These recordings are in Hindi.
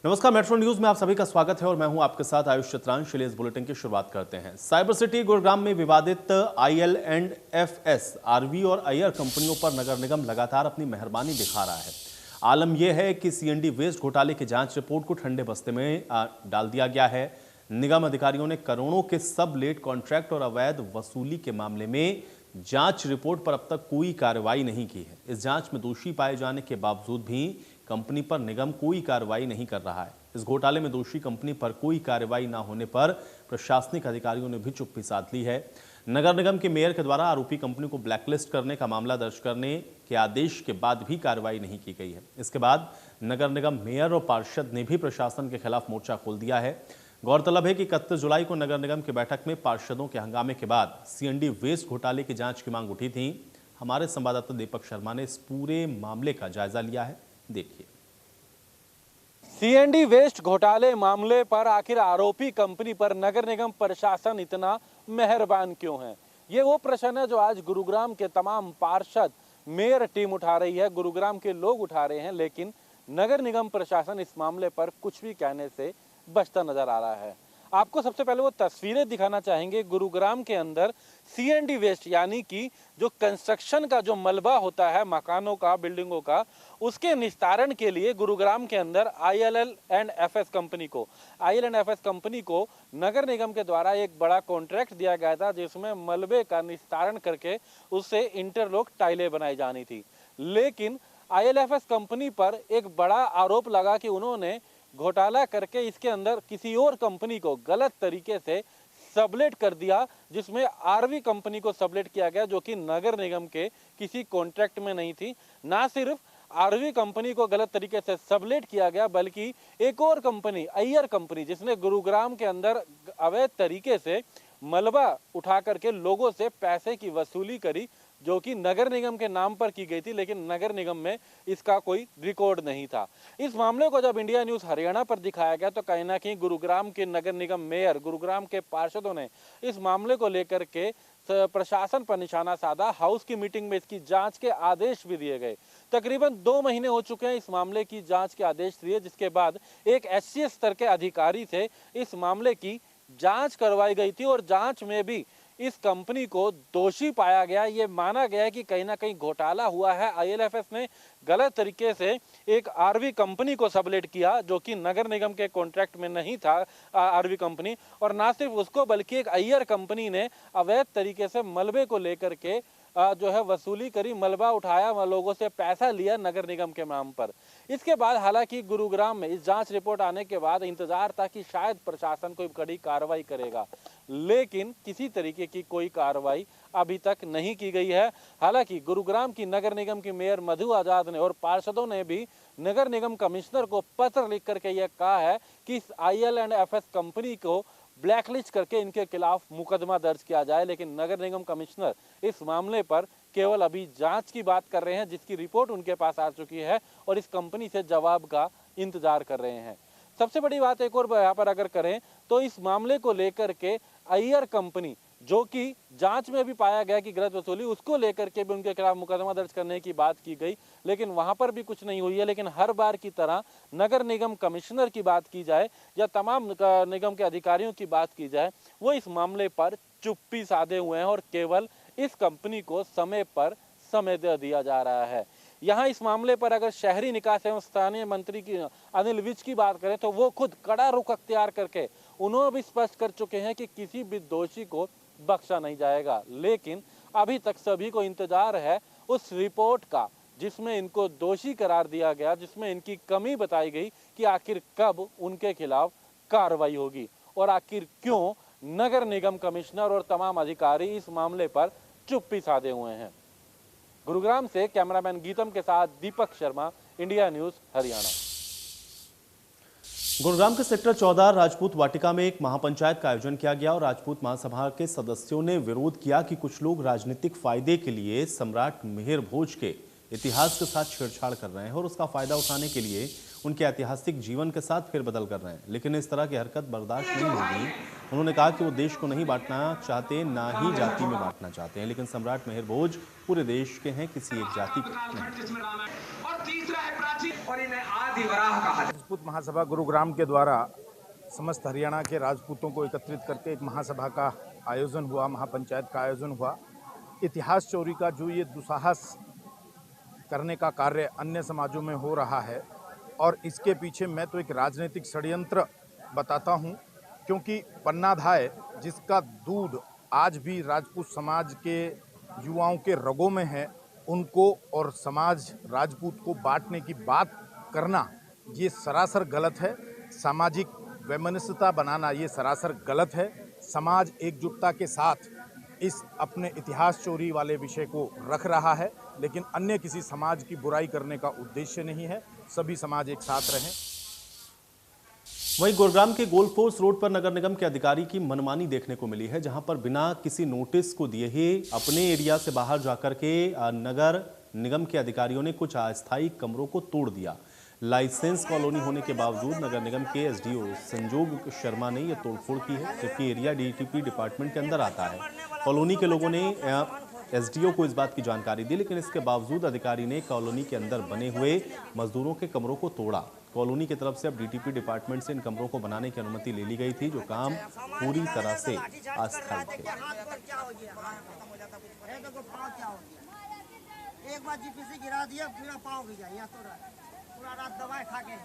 नमस्कार, मेट्रो न्यूज में आप सभी का स्वागत है और मैं हूं आपके साथ आयुष चित्रांश। चलिए इस बुलेटिन की शुरुआत करते हैं। साइबर सिटी गुरुग्राम में विवादित IL&FS आरवी और अय्यर कंपनियों पर नगर निगम लगातार अपनी मेहरबानी दिखा रहा है। आलम यह है कि CND वेस्ट घोटाले की जांच रिपोर्ट को ठंडे बस्ते में डाल दिया गया है। निगम अधिकारियों ने करोड़ों के सब लेट कॉन्ट्रैक्ट और अवैध वसूली के मामले में जांच रिपोर्ट पर अब तक कोई कार्रवाई नहीं की है। इस जांच में दोषी पाए जाने के बावजूद भी कंपनी पर निगम कोई कार्रवाई नहीं कर रहा है। इस घोटाले में दोषी कंपनी पर कोई कार्रवाई न होने पर प्रशासनिक अधिकारियों ने भी चुप्पी साध ली है। नगर निगम के मेयर के द्वारा आरोपी कंपनी को ब्लैकलिस्ट करने का मामला दर्ज करने के आदेश के बाद भी कार्रवाई नहीं की गई है। इसके बाद नगर निगम मेयर और पार्षद ने भी प्रशासन के खिलाफ मोर्चा खोल दिया है। गौरतलब है कि 31 जुलाई को नगर निगम की बैठक में पार्षदों के हंगामे के बाद CND वेस्ट घोटाले की जांच की मांग उठी थी। हमारे संवाददाता दीपक शर्मा ने इस पूरे मामले का जायजा लिया है, देखिए। CND वेस्ट घोटाले मामले पर आखिर आरोपी कंपनी पर नगर निगम प्रशासन इतना मेहरबान क्यों है? ये वो प्रश्न है जो आज गुरुग्राम के तमाम पार्षद, मेयर टीम उठा रही है, गुरुग्राम के लोग उठा रहे हैं, लेकिन नगर निगम प्रशासन इस मामले पर कुछ भी कहने से बचता नजर आ रहा है। आपको सबसे पहले वो तस्वीरें दिखाना चाहेंगे। गुरुग्राम के अंदर CND वेस्ट यानी कि जो कंस्ट्रक्शन का जो मलबा होता है मकानों का, बिल्डिंगों का, उसके निस्तारण के लिए गुरुग्राम के अंदर IL&FS कंपनी को नगर निगम के द्वारा एक बड़ा कॉन्ट्रैक्ट दिया गया था, जिसमें मलबे का निस्तारण करके उससे इंटरलॉक टाइलें बनाई जानी थी। लेकिन IL&FS कंपनी पर एक बड़ा आरोप लगा कि उन्होंने घोटाला करके इसके अंदर किसी और कंपनी को गलत तरीके से सबलेट कर दिया, जिसमें आरवी कंपनी को सबलेट किया गया, जो कि नगर निगम के किसी कॉन्ट्रैक्ट में नहीं थी। ना सिर्फ आरवी कंपनी को गलत तरीके से सबलेट किया गया, बल्कि एक और कंपनी, अय्यर कंपनी, जिसने गुरुग्राम के अंदर अवैध तरीके से मलबा उठा करके लोगों से पैसे की वसूली करी, जो कि नगर निगम के नाम पर की गई थी, लेकिन नगर निगम में इसका कोई रिकॉर्ड नहीं था। इस मामले को जब इंडिया न्यूज़ हरियाणा पर दिखाया गया तो कहीं ना कहीं गुरुग्राम के नगर निगम मेयर, गुरुग्राम के पार्षदों ने इस मामले को लेकर के प्रशासन पर निशाना साधा। हाउस की मीटिंग में इसकी जांच के आदेश भी दिए गए। तकरीबन 2 महीने हो चुके हैं इस मामले की जांच के आदेश दिए, जिसके बाद एक SCS स्तर के अधिकारी से इस मामले की जांच करवाई गई थी और जांच में भी इस कंपनी को दोषी पाया गया। ये माना गया है कि कहीं ना कहीं घोटाला हुआ है। IL&FS ने गलत तरीके से एक आरवी कंपनी को सबलेट किया, जो कि नगर निगम के कॉन्ट्रैक्ट में नहीं था आरवी कंपनी, और ना सिर्फ उसको बल्कि एक अय्यर कंपनी ने अवैध तरीके से मलबे को लेकर के जो है वसूली करी, मलबा उठाया, लोगों से पैसा लिया नगर निगम के नाम पर। इसके बाद हालांकि गुरुग्राम में इस जांच रिपोर्ट आने के बाद इंतजार था कि शायद प्रशासन कोई कड़ी कार्रवाई करेगा, लेकिन किसी तरीके की कोई कार्रवाई अभी तक नहीं की गई है। हालांकि गुरुग्राम की नगर निगम की मेयर मधु आजाद ने और पार्षदों ने भी नगर निगम कमिश्नर को पत्र लिख करके यह कहा है कि इस IL&FS कंपनी को ब्लैकलिस्ट करके इनके खिलाफ मुकदमा दर्ज किया जाए, लेकिन नगर निगम कमिश्नर इस मामले पर केवल अभी जांच की बात कर रहे हैं, जिसकी रिपोर्ट उनके पास आ चुकी है और इस कंपनी से जवाब का इंतजार कर रहे हैं। सबसे बड़ी बात एक और यहाँ पर अगर करें तो इस मामले को लेकर के अय्यर कंपनी, जो कि जांच में भी पाया गया कि गलत वसूली, उसको लेकर के भी उनके खिलाफ मुकदमा दर्ज करने की बात की गई, लेकिन वहां पर भी कुछ नहीं हुई है। लेकिन हर बार की तरह नगर निगम कमिश्नर की बात की जाए या तमाम निगम के अधिकारियों की बात की जाए, वो इस मामले पर चुप्पी साधे हुए हैं और केवल इस कंपनी को समय पर समय दे दिया जा रहा है। यहाँ इस मामले पर अगर शहरी निकास एवं स्थानीय मंत्री की अनिल विज की बात करें तो वो खुद कड़ा रुख अख्तियार करके उन्होंने भी स्पष्ट कर चुके हैं कि किसी भी दोषी को बख्शा नहीं जाएगा। लेकिन अभी तक सभी को इंतजार है उस रिपोर्ट का, जिसमें इनको दोषी करार दिया गया, जिसमें इनकी कमी बताई गई कि आखिर कब उनके खिलाफ कार्रवाई होगी और आखिर क्यों नगर निगम कमिश्नर और तमाम अधिकारी इस मामले पर चुप्पी साधे हुए हैं। गुरुग्राम से कैमरामैन गीतम के साथ दीपक शर्मा, इंडिया न्यूज़ हरियाणा। गुरुग्राम के सेक्टर 14 राजपूत वाटिका में एक महापंचायत का आयोजन किया गया और राजपूत महासभा के सदस्यों ने विरोध किया कि कुछ लोग राजनीतिक फायदे के लिए सम्राट मिहिर भोज के इतिहास के साथ छेड़छाड़ कर रहे हैं और उसका फायदा उठाने के लिए उनके ऐतिहासिक जीवन के साथ फेरबदल कर रहे हैं, लेकिन इस तरह की हरकत बर्दाश्त नहीं होगी। उन्होंने कहा कि वो देश को नहीं बांटना चाहते, ना ही जाति में बांटना चाहते हैं, लेकिन सम्राट मिहिर भोज पूरे देश के हैं, किसी एक जाति के नहीं। और इन्हें आदि वराह कहा जाता है। राजपूत महासभा गुरुग्राम के द्वारा समस्त हरियाणा के राजपूतों को एकत्रित करके एक महासभा का आयोजन हुआ, महापंचायत का आयोजन हुआ। इतिहास चोरी का जो ये दुस्साहस करने का कार्य अन्य समाजों में हो रहा है और इसके पीछे मैं तो एक राजनीतिक षड्यंत्र बताता हूँ, क्योंकि पन्नाधाय जिसका दूध आज भी राजपूत समाज के युवाओं के रगों में है, उनको और समाज राजपूत को बांटने की बात करना ये सरासर गलत है। सामाजिक वैमनस्यता बनाना ये सरासर गलत है। समाज एकजुटता के साथ इस अपने इतिहास चोरी वाले विषय को रख रहा है, लेकिन अन्य किसी समाज की बुराई करने का उद्देश्य नहीं है। सभी समाज एक साथ रहें। वहीं गुरुग्राम के गोलफोर्स रोड पर नगर निगम के अधिकारी की मनमानी देखने को मिली है, जहां पर बिना किसी नोटिस को दिए ही अपने एरिया से बाहर जाकर के नगर निगम के अधिकारियों ने कुछ अस्थायी कमरों को तोड़ दिया। लाइसेंस कॉलोनी होने के बावजूद नगर निगम के एसडीओ संजोग शर्मा ने यह तोड़फोड़ की है, जबकि एरिया डीटीपी डिपार्टमेंट के अंदर आता है। कॉलोनी के लोगों ने एसडीओ को इस बात की जानकारी दी, लेकिन इसके बावजूद अधिकारी ने कॉलोनी के अंदर बने हुए मजदूरों के कमरों को तोड़ा। कॉलोनी की तरफ से अब डीटीपी डिपार्टमेंट से इन कमरों को बनाने की अनुमति ले ली गई थी, जो काम पूरी तरह से अस्थायी थे। एक बार जीपीसी गिरा दिया, पूरा पाव गिर जाए, पूरा रात दवाई खा के।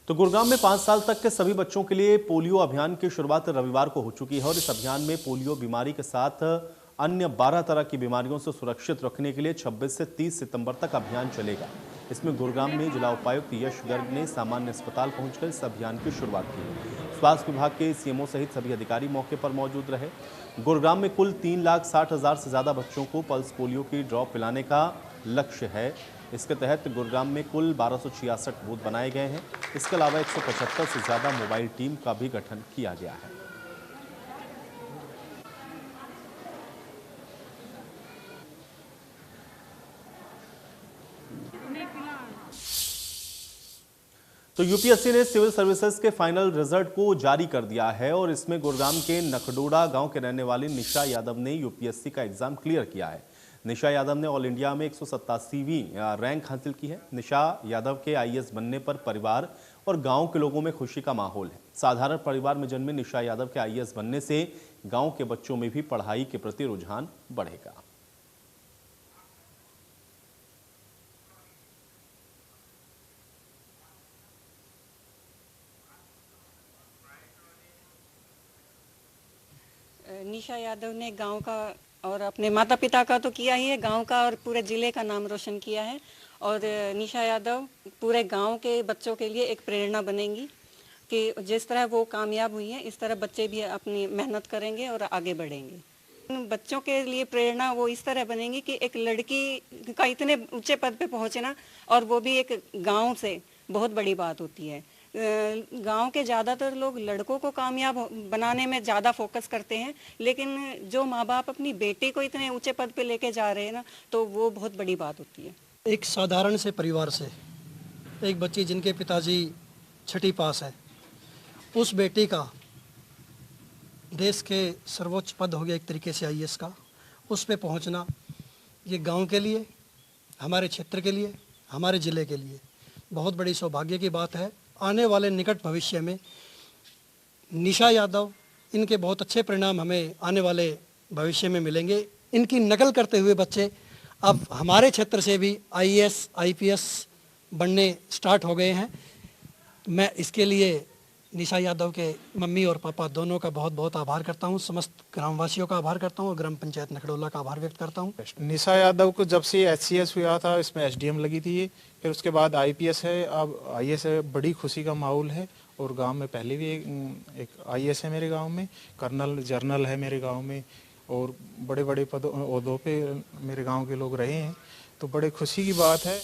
तो गुरुग्राम में 5 साल तक के सभी बच्चों के लिए पोलियो अभियान की शुरुआत रविवार को हो चुकी है और इस अभियान में पोलियो बीमारी के साथ अन्य 12 तरह की बीमारियों से सुरक्षित रखने के लिए 26 से 30 सितंबर तक अभियान चलेगा। इसमें गुरुग्राम में जिला उपायुक्त यश गर्ग ने सामान्य अस्पताल पहुंचकर इस अभियान की शुरुआत की। स्वास्थ्य विभाग के सीएमओ सहित सभी अधिकारी मौके पर मौजूद रहे। गुरुग्राम में कुल 3,60,000 से ज्यादा बच्चों को पल्स पोलियो की ड्रॉप पिलाने का लक्ष्य है। इसके तहत गुरुग्राम में कुल 1266 बूथ बनाए गए हैं। इसके अलावा 175 से ज्यादा मोबाइल टीम का भी गठन किया गया है। तो यूपीएससी ने सिविल सर्विसेज के फाइनल रिजल्ट को जारी कर दिया है और इसमें गुरुग्राम के नखडोड़ा गांव के रहने वाली निशा यादव ने यूपीएससी का एग्जाम क्लियर किया है। निशा यादव ने ऑल इंडिया में 187वीं रैंक हासिल की है। निशा यादव के आईएएस बनने पर परिवार और गांव के लोगों में खुशी का माहौल है। साधारण परिवार में जन्मे निशा यादव के आईएएस बनने से गांव के बच्चों में भी पढ़ाई के प्रति रुझान बढ़ेगा। निशा यादव ने गांव का और अपने माता पिता का तो किया ही है, गांव का और पूरे ज़िले का नाम रोशन किया है। और निशा यादव पूरे गांव के बच्चों के लिए एक प्रेरणा बनेंगी कि जिस तरह वो कामयाब हुई है, इस तरह बच्चे भी अपनी मेहनत करेंगे और आगे बढ़ेंगे। बच्चों के लिए प्रेरणा वो इस तरह बनेंगी कि एक लड़की का इतने ऊंचे पद पे पहुंचना, और वो भी एक गाँव से, बहुत बड़ी बात होती है। गांव के ज़्यादातर लोग लड़कों को कामयाब बनाने में ज़्यादा फोकस करते हैं, लेकिन जो माँ बाप अपनी बेटी को इतने ऊंचे पद पे लेके जा रहे हैं ना, तो वो बहुत बड़ी बात होती है। एक साधारण से परिवार से एक बच्ची जिनके पिताजी 6ठी पास है, उस बेटी का देश के सर्वोच्च पद हो गया एक तरीके से आईएएस का, उस पे पहुंचना, ये गांव के लिए, हमारे क्षेत्र के लिए, हमारे ज़िले के लिए बहुत बड़ी सौभाग्य की बात है। आने वाले निकट भविष्य में निशा यादव, इनके बहुत अच्छे परिणाम हमें आने वाले भविष्य में मिलेंगे। इनकी नकल करते हुए बच्चे अब हमारे क्षेत्र से भी आईएएस आईपीएस बनने स्टार्ट हो गए हैं। मैं इसके लिए निशा यादव के मम्मी और पापा दोनों का बहुत बहुत आभार करता हूं, समस्त ग्रामवासियों का आभार करता हूं और ग्राम पंचायत नखडोला का आभार व्यक्त करता हूं। निशा यादव को जब से एचसीएस हुआ था, इसमें एसडीएम लगी थी, फिर उसके बाद आईपीएस है, अब आईएएस है। बड़ी खुशी का माहौल है और गांव में पहले भी एक आईएएस है मेरे गांव में, कर्नल जर्नल है मेरे गांव में, और बड़े बड़े ओहदों पे मेरे गांव के लोग रहे हैं, तो बड़े खुशी की बात है।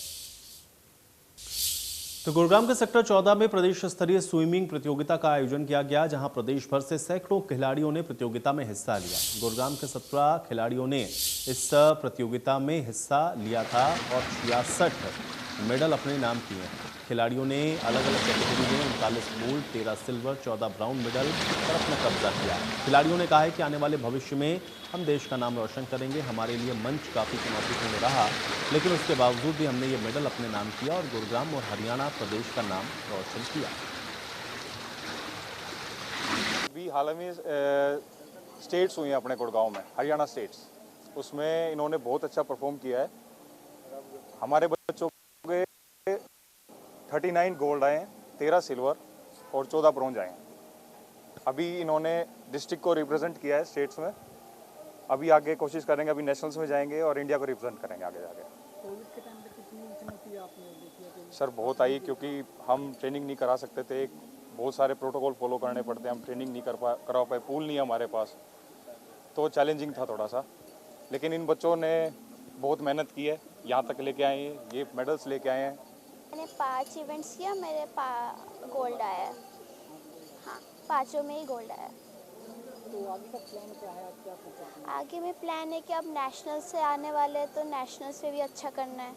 तो गुरुग्राम के सेक्टर 14 में प्रदेश स्तरीय स्विमिंग प्रतियोगिता का आयोजन किया गया, जहां प्रदेश भर से सैकड़ों खिलाड़ियों ने प्रतियोगिता में हिस्सा लिया। गुरुग्राम के 17 खिलाड़ियों ने इस प्रतियोगिता में हिस्सा लिया था और 66 मेडल अपने नाम किए हैं। खिलाड़ियों ने अलग अलग कैटेगरी में 39 गोल्ड, 13 सिल्वर, 14 ब्राउन मेडल पर अपना कब्जा किया। खिलाड़ियों ने कहा है कि आने वाले भविष्य में हम देश का नाम रोशन करेंगे। हमारे लिए मंच काफ़ी चुनौतीपूर्ण रहा, लेकिन उसके बावजूद भी हमने ये मेडल अपने नाम किया और गुरुग्राम और हरियाणा प्रदेश का नाम रोशन किया। अभी हाल में स्टेट्स हुई हैं अपने गुड़गांव में, हरियाणा स्टेट्स, उसमें इन्होंने बहुत अच्छा परफॉर्म किया है। हमारे बच्चों के 39 गोल्ड आए हैं, 13 सिल्वर और 14 ब्रॉन्ज आए हैं। अभी इन्होंने डिस्ट्रिक्ट को रिप्रेजेंट किया है स्टेट्स में। अभी आगे कोशिश करेंगे, अभी नेशनल्स में जाएंगे और इंडिया को रिप्रेजेंट करेंगे आगे जाके। कोविड के टाइम पे कितनी चुनौती आपने देखी है? सर बहुत आई, क्योंकि हम ट्रेनिंग नहीं करा सकते थे, बहुत सारे प्रोटोकॉल फॉलो करने पड़ते हैं, हम ट्रेनिंग नहीं करा पाए, पूल नहीं है हमारे पास, तो चैलेंजिंग था थोड़ा सा। लेकिन इन बच्चों ने बहुत मेहनत की है, यहाँ तक लेके आए हैं, ये मेडल्स लेके आए हैं। मैंने 5 इवेंट्स किया, मेरे गोल्ड आया है। हाँ, 5 में ही गोल्ड आया। तो आगे का प्लान क्या है? आप क्या सोच रहे हैं? आगे में प्लान है कि अब नेशनल से आने वाले हैं, तो नेशनल से भी अच्छा करना है।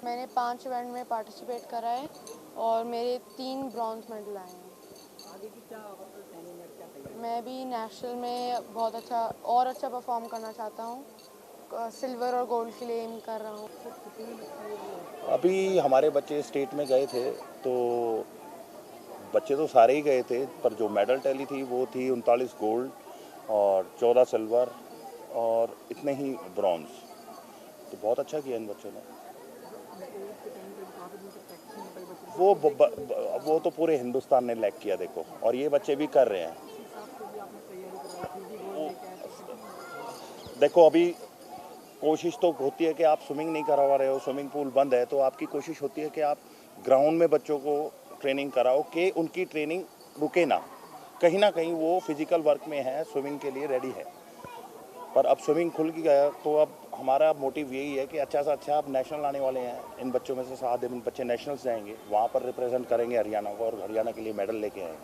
मैंने 5 इवेंट में पार्टिसिपेट करा है और मेरे 3 ब्रॉन्ज मेडल आए हैं। आगे की क्या प्लानिंग है, क्या तैयारी? मैं भी नेशनल में बहुत अच्छा परफॉर्म करना चाहता हूँ। सिल्वर और गोल्ड के लिए एम कर रहा हूँ। अभी हमारे बच्चे स्टेट में गए थे, तो बच्चे तो सारे ही गए थे, पर जो मेडल टैली थी वो थी 39 गोल्ड और 14 सिल्वर और इतने ही ब्रॉन्ज। तो बहुत अच्छा किया इन बच्चों ने। वो तो पूरे हिंदुस्तान ने लैग किया देखो, और ये बच्चे भी कर रहे हैं। देखो अभी कोशिश तो होती है कि आप स्विमिंग नहीं करवा रहे हो, स्विमिंग पूल बंद है, तो आपकी कोशिश होती है कि आप ग्राउंड में बच्चों को ट्रेनिंग कराओ कि उनकी ट्रेनिंग रुके ना, कहीं ना कहीं वो फिजिकल वर्क में है, स्विमिंग के लिए रेडी है। पर अब स्विमिंग खुल गया, तो अब हमारा मोटिव यही है कि अच्छा से अच्छा अब नेशनल आने वाले हैं। इन बच्चों में से 7 बच्चे नेशनल्स जाएंगे, वहाँ पर रिप्रेजेंट करेंगे हरियाणा को और हरियाणा के लिए मेडल लेके आएंगे।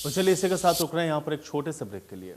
तो चलिए इसी के साथ रुक रहे हैं यहाँ पर एक छोटे से ब्रेक के लिए।